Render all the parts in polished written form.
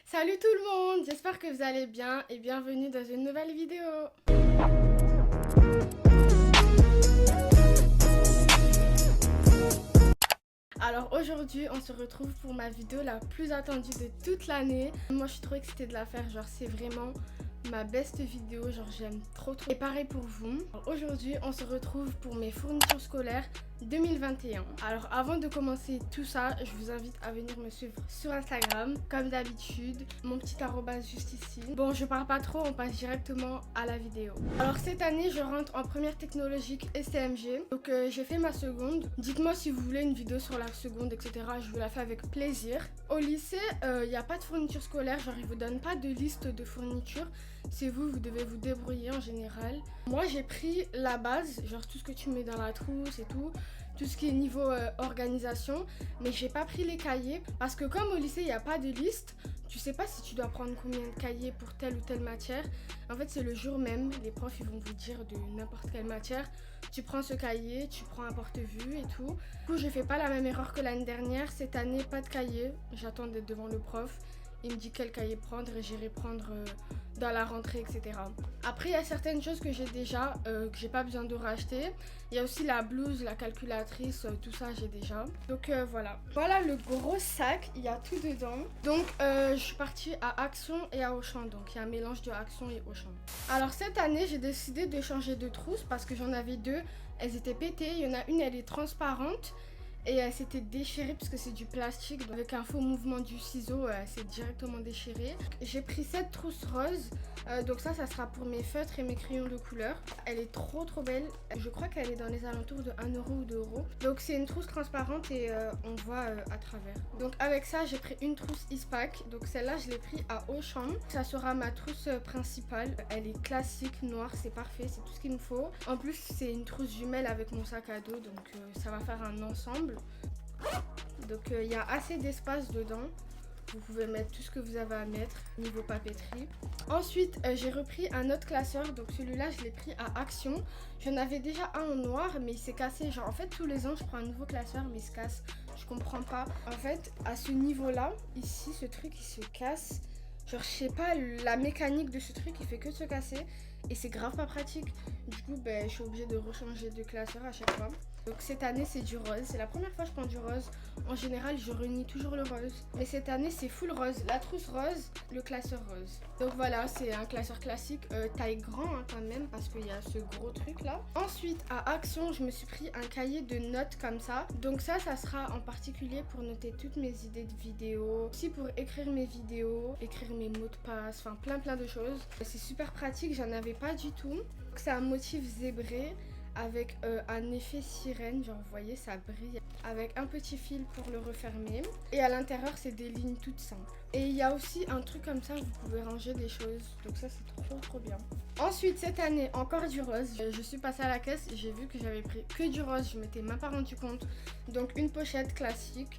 Salut tout le monde, j'espère que vous allez bien et bienvenue dans une nouvelle vidéo. Alors aujourd'hui on se retrouve pour ma vidéo la plus attendue de toute l'année. Moi je suis trop excitée de la faire, genre c'est vraiment ma best vidéo, genre j'aime trop. Et pareil pour vous. Aujourd'hui on se retrouve pour mes fournitures scolaires 2021. Alors avant de commencer tout ça, je vous invite à venir me suivre sur Instagram comme d'habitude, mon petit arrobas juste ici. Bon, je parle pas trop, on passe directement à la vidéo. Alors cette année je rentre en première technologique STMG, donc j'ai fait ma seconde. Dites-moi si vous voulez une vidéo sur la seconde, etc. Je vous la fais avec plaisir. Au lycée il n'y a pas de fourniture scolaire, genre ils vous donnent pas de liste de fournitures. C'est vous devez vous débrouiller en général. Moi j'ai pris la base, genre tout ce que tu mets dans la trousse et tout ce qui est niveau organisation, mais j'ai pas pris les cahiers parce que comme au lycée il n'y a pas de liste, tu sais pas si tu dois prendre combien de cahiers pour telle ou telle matière. En fait c'est le jour même, les profs ils vont vous dire de n'importe quelle matière, tu prends ce cahier, tu prends un porte-vue et tout. Du coup je fais pas la même erreur que l'année dernière, cette année pas de cahier, j'attends d'être devant le prof. Il me dit quel cahier prendre et j'irai prendre dans la rentrée, etc. Après, il y a certaines choses que j'ai déjà, que j'ai pas besoin de racheter. Il y a aussi la blouse, la calculatrice, tout ça j'ai déjà. Donc voilà. Voilà le gros sac, il y a tout dedans. Donc je suis partie à Action et à Auchan. Donc il y a un mélange de Action et Auchan. Alors cette année, j'ai décidé de changer de trousse parce que j'en avais deux. Elles étaient pétées. Il y en a une, elle est transparente. Et elle s'était déchirée parce que c'est du plastique. Donc avec un faux mouvement du ciseau, elle s'est directement déchirée. J'ai pris cette trousse rose. Donc ça sera pour mes feutres et mes crayons de couleur. Elle est trop belle. Je crois qu'elle est dans les alentours de 1 euro ou 2 euros. Donc c'est une trousse transparente et on voit à travers. Donc avec ça, j'ai pris une trousse Ispac. Donc celle-là, je l'ai pris à Auchan. Ça sera ma trousse principale. Elle est classique, noire, c'est parfait. C'est tout ce qu'il me faut. En plus, c'est une trousse jumelle avec mon sac à dos. Donc ça va faire un ensemble. Donc il y a assez d'espace dedans. Vous pouvez mettre tout ce que vous avez à mettre niveau papeterie. Ensuite j'ai repris un autre classeur. Donc celui-là je l'ai pris à Action. J'en avais déjà un en noir mais il s'est cassé. Genre en fait tous les ans je prends un nouveau classeur mais il se casse. Je comprends pas. En fait à ce niveau là, ici ce truc il se casse. Genre je sais pas, la mécanique de ce truc il fait que de se casser. Et c'est grave pas pratique. Du coup je suis obligée de rechanger de classeur à chaque fois. Donc cette année c'est du rose, c'est la première fois que je prends du rose. En général je renie toujours le rose. Mais cette année c'est full rose, la trousse rose, le classeur rose. Donc voilà, c'est un classeur classique, taille grand quand même parce qu'il y a ce gros truc là. Ensuite à Action je me suis pris un cahier de notes comme ça. Donc ça sera en particulier pour noter toutes mes idées de vidéos. Aussi pour écrire mes vidéos, écrire mes mots de passe, enfin plein de choses. C'est super pratique, j'en avais pas du tout. Donc c'est un motif zébré avec un effet sirène, genre vous voyez ça brille, avec un petit fil pour le refermer et à l'intérieur c'est des lignes toutes simples. Et il y a aussi un truc comme ça, vous pouvez ranger des choses, donc ça c'est trop bien. Ensuite cette année encore du rose, je suis passée à la caisse et j'ai vu que j'avais pris que du rose, je m'étais même pas rendu compte. Donc une pochette classique,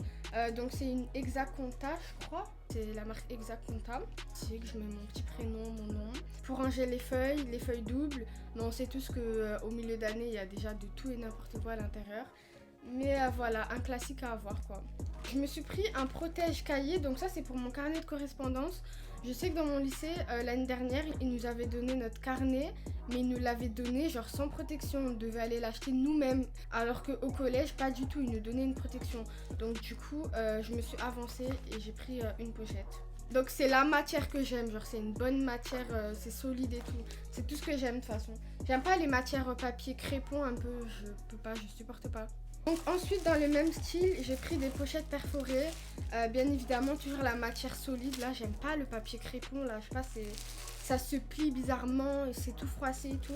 donc c'est une Exaconta je crois. C'est la marque Exaconta. C'est que je mets mon petit prénom, mon nom. Pour ranger les feuilles doubles. Mais on sait tous qu'au milieu d'année, il y a déjà de tout et n'importe quoi à l'intérieur. Mais voilà, un classique à avoir quoi. Je me suis pris un protège cahier. Donc ça, c'est pour mon carnet de correspondance. Je sais que dans mon lycée, l'année dernière, ils nous avaient donné notre carnet. Mais ils nous l'avaient donné genre sans protection. On devait aller l'acheter nous-mêmes. Alors qu'au collège, pas du tout. Ils nous donnaient une protection. Donc du coup, je me suis avancée et j'ai pris une pochette. Donc c'est la matière que j'aime, genre c'est une bonne matière, c'est solide et tout. C'est tout ce que j'aime de toute façon. J'aime pas les matières papier crépon un peu, je peux pas, je supporte pas. Donc ensuite dans le même style, j'ai pris des pochettes perforées. Bien évidemment toujours la matière solide, là j'aime pas le papier crépon, là je sais pas, ça se plie bizarrement et c'est tout froissé et tout.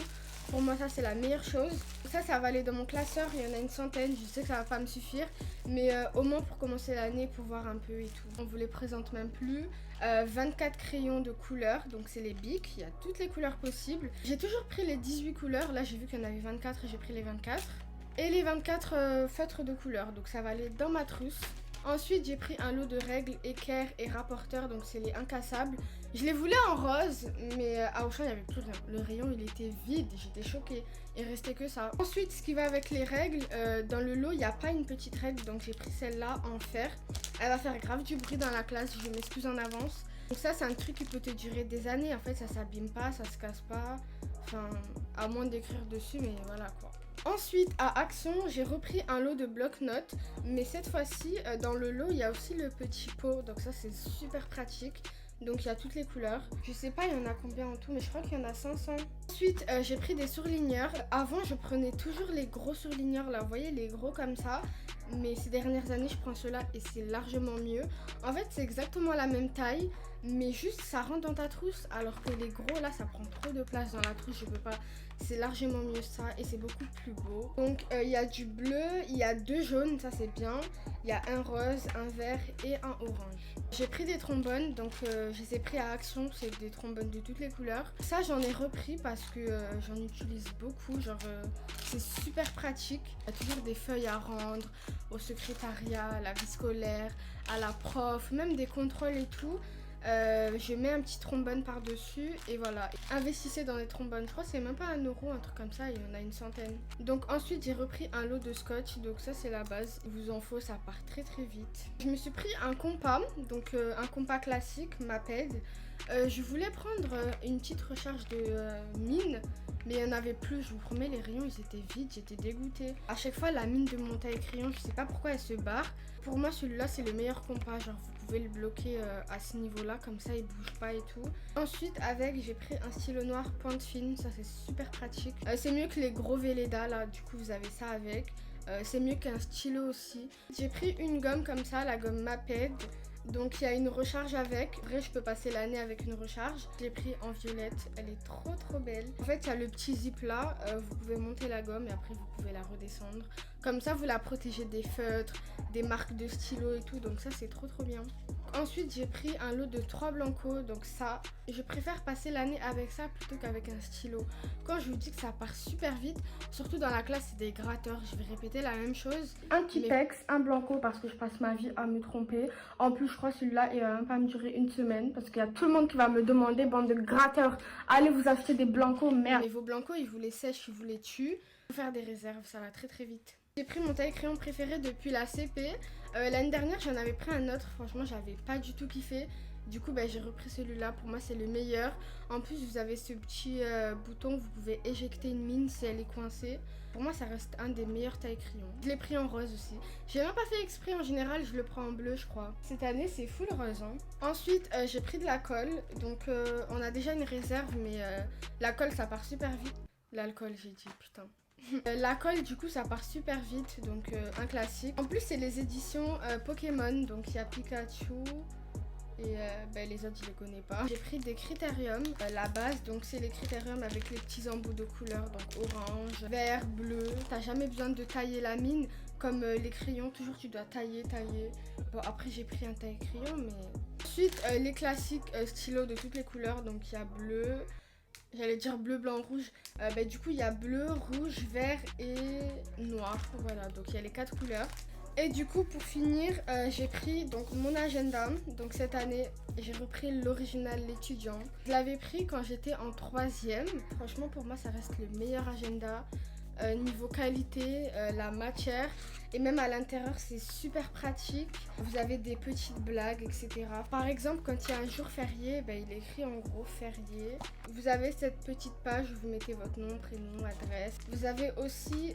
Pour moi ça c'est la meilleure chose. Ça va aller dans mon classeur, il y en a une centaine, je sais que ça va pas me suffire. Mais au moins pour commencer l'année, pour voir un peu et tout. On vous les présente même plus. 24 crayons de couleurs, donc c'est les Bic, il y a toutes les couleurs possibles. J'ai toujours pris les 18 couleurs, là j'ai vu qu'il y en avait 24 et j'ai pris les 24. Et les 24 feutres de couleurs, donc ça va aller dans ma trousse. Ensuite j'ai pris un lot de règles, équerres et rapporteurs, donc c'est les incassables. Je les voulais en rose, mais à Auchan il n'y avait plus rien. Le rayon il était vide, j'étais choquée. Il restait que ça. Ensuite ce qui va avec les règles, dans le lot il n'y a pas une petite règle, donc j'ai pris celle-là en fer. Elle va faire grave du bruit dans la classe, je m'excuse en avance. Donc ça c'est un truc qui peut te durer des années. En fait ça s'abîme pas, ça se casse pas. Enfin à moins d'écrire dessus, mais voilà quoi. Ensuite à Action j'ai repris un lot de bloc-notes. Mais cette fois-ci dans le lot il y a aussi le petit pot. Donc ça c'est super pratique. Donc il y a toutes les couleurs. Je sais pas il y en a combien en tout, mais je crois qu'il y en a 500. Ensuite j'ai pris des surligneurs. Avant je prenais toujours les gros surligneurs là, vous voyez les gros comme ça. Mais ces dernières années je prends ceux-là et c'est largement mieux. En fait c'est exactement la même taille, mais juste ça rentre dans ta trousse. Alors que les gros là ça prend trop de place dans la trousse, je peux pas. C'est largement mieux ça et c'est beaucoup plus beau. Donc il y a du bleu, il y a 2 jaunes, ça c'est bien. Il y a un rose, un vert et un orange. J'ai pris des trombones, donc je les ai pris à Action, c'est des trombones de toutes les couleurs. Ça j'en ai repris parce que j'en utilise beaucoup, genre c'est super pratique. Il y a toujours des feuilles à rendre au secrétariat, à la vie scolaire, à la prof, même des contrôles et tout. Je mets un petit trombone par dessus et voilà. Investissez dans les trombones, je crois que c'est même pas 1 euro, un truc comme ça, il y en a une centaine. Donc ensuite j'ai repris un lot de scotch, donc ça c'est la base, il vous en faut, ça part très très vite. Je me suis pris un compas, donc un compas classique, Maped. Je voulais prendre une petite recharge de mine, mais il n'y en avait plus, je vous promets, les rayons ils étaient vides, j'étais dégoûtée. À chaque fois la mine de mon taille-crayon, je sais pas pourquoi elle se barre. Pour moi celui-là c'est le meilleur compas, genre vous pouvez le bloquer à ce niveau-là, comme ça il bouge pas et tout. Ensuite avec j'ai pris un stylo noir pointe fine, ça c'est super pratique. C'est mieux que les gros Velleda là, du coup vous avez ça avec. C'est mieux qu'un stylo aussi. J'ai pris une gomme comme ça, la gomme Maped. Donc il y a une recharge avec. En vrai je peux passer l'année avec une recharge. Je l'ai pris en violette, elle est trop belle. En fait il y a le petit zip là, vous pouvez monter la gomme et après vous pouvez la redescendre. Comme ça vous la protégez des feutres, des marques de stylo et tout, donc ça c'est trop bien. Ensuite j'ai pris un lot de 3 blancos, donc ça, je préfère passer l'année avec ça plutôt qu'avec un stylo. Quand je vous dis que ça part super vite, surtout dans la classe c'est des gratteurs, je vais répéter la même chose. Un Tipex, un blanco parce que je passe ma vie à me tromper. En plus je crois celui-là il va même pas me durer une semaine parce qu'il y a tout le monde qui va me demander, bande de gratteurs, allez vous acheter des blancos, merde. Mais vos blancos ils vous les sèchent, ils vous les tuent. Faut faire des réserves, ça va très vite. J'ai pris mon taille-crayon préféré depuis la CP. L'année dernière, j'en avais pris un autre. Franchement, j'avais pas du tout kiffé. Du coup, j'ai repris celui-là. Pour moi, c'est le meilleur. En plus, vous avez ce petit bouton. Vous pouvez éjecter une mine si elle est coincée. Pour moi, ça reste un des meilleurs taille-crayons. Je l'ai pris en rose aussi. J'ai même pas fait exprès. En général, je le prends en bleu, je crois. Cette année, c'est full rose. Hein. Ensuite, j'ai pris de la colle. Donc, on a déjà une réserve. Mais la colle, ça part super vite. L'alcool, j'ai dit, putain. La colle du coup ça part super vite, donc un classique. En plus c'est les éditions Pokémon, donc il y a Pikachu et les autres je les connais pas. J'ai pris des critériums, la base, donc c'est les critériums avec les petits embouts de couleurs, donc orange, vert, bleu. T'as jamais besoin de tailler la mine comme les crayons, toujours tu dois tailler. Bon après j'ai pris un taille-crayon mais... Ensuite les classiques stylos de toutes les couleurs, donc il y a bleu. J'allais dire bleu, blanc, rouge. Du coup, il y a bleu, rouge, vert et noir. Voilà, donc il y a les 4 couleurs. Et du coup, pour finir, j'ai pris donc mon agenda. Donc cette année, j'ai repris l'original l'étudiant. Je l'avais pris quand j'étais en 3e. Franchement, pour moi, ça reste le meilleur agenda. Niveau qualité, la matière et même à l'intérieur c'est super pratique. Vous avez des petites blagues etc. Par exemple quand il y a un jour férié, il est écrit en gros férié. Vous avez cette petite page où vous mettez votre nom, prénom, adresse. Vous avez aussi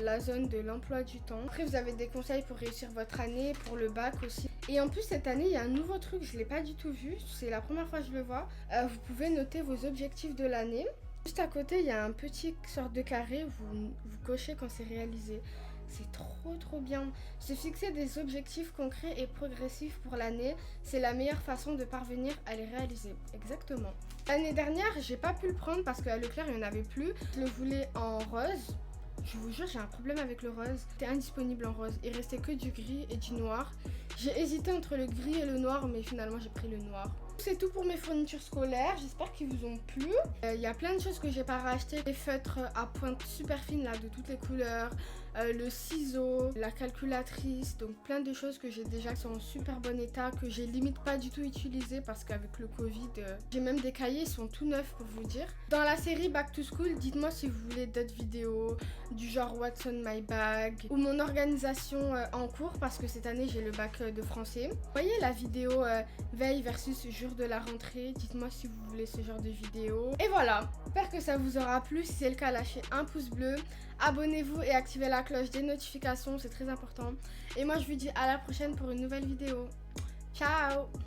la zone de l'emploi du temps. Après vous avez des conseils pour réussir votre année, pour le bac aussi. Et en plus cette année il y a un nouveau truc, je ne l'ai pas du tout vu, c'est la première fois que je le vois. Vous pouvez noter vos objectifs de l'année. Juste à côté, il y a un petit sorte de carré où vous cochez quand c'est réalisé. C'est trop bien. Se fixer des objectifs concrets et progressifs pour l'année, c'est la meilleure façon de parvenir à les réaliser. Exactement. L'année dernière, j'ai pas pu le prendre parce qu'à Leclerc, il n'y en avait plus. Je le voulais en rose. Je vous jure, j'ai un problème avec le rose. C'était indisponible en rose. Il restait que du gris et du noir. J'ai hésité entre le gris et le noir, mais finalement, j'ai pris le noir. C'est tout pour mes fournitures scolaires, j'espère qu'ils vous ont plu. Il y a plein de choses que j'ai pas racheté. Les feutres à pointe super fine là de toutes les couleurs, le ciseau, la calculatrice, donc plein de choses que j'ai déjà qui sont en super bon état, que j'ai limite pas du tout utilisé parce qu'avec le Covid, j'ai même des cahiers, ils sont tout neufs pour vous dire. Dans la série Back to School, dites-moi si vous voulez d'autres vidéos du genre What's on my bag ou mon organisation en cours parce que cette année j'ai le bac de français. Vous voyez la vidéo veille versus jour de la rentrée, dites-moi si vous voulez ce genre de vidéo. Et voilà, j'espère que ça vous aura plu. Si c'est le cas, lâchez un pouce bleu, abonnez-vous et activez la cloche des notifications, c'est très important. Et moi je vous dis à la prochaine pour une nouvelle vidéo. Ciao!